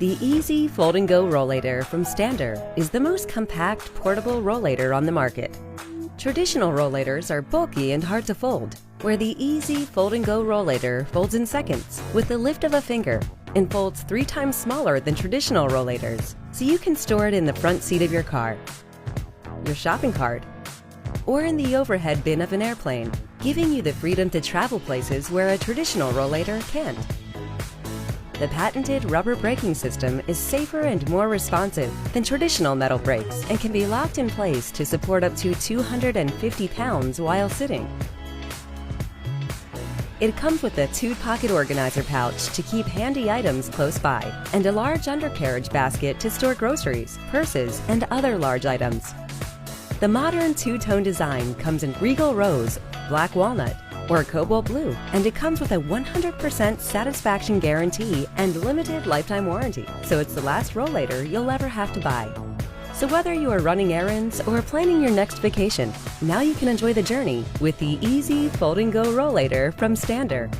The EZ Fold-N-Go Rollator from Stander is the most compact portable rollator on the market. Traditional rollators are bulky and hard to fold, where the EZ Fold-N-Go Rollator folds in seconds with the lift of a finger and folds 3 times smaller than traditional rollators, so you can store it in the front seat of your car, your shopping cart, or in the overhead bin of an airplane, giving you the freedom to travel places where a traditional rollator can't. The patented rubber braking system is safer and more responsive than traditional metal brakes and can be locked in place to support up to 250 pounds while sitting. It comes with a 2-pocket organizer pouch to keep handy items close by and a large undercarriage basket to store groceries, purses, and other large items. The modern 2-tone design comes in regal rose, black walnut, or cobalt blue, and it comes with a 100% satisfaction guarantee and limited lifetime warranty, so it's the last rollator you'll ever have to buy. So whether you are running errands or planning your next vacation, now you can enjoy the journey with the EZ Fold-N-Go Rollator from Stander.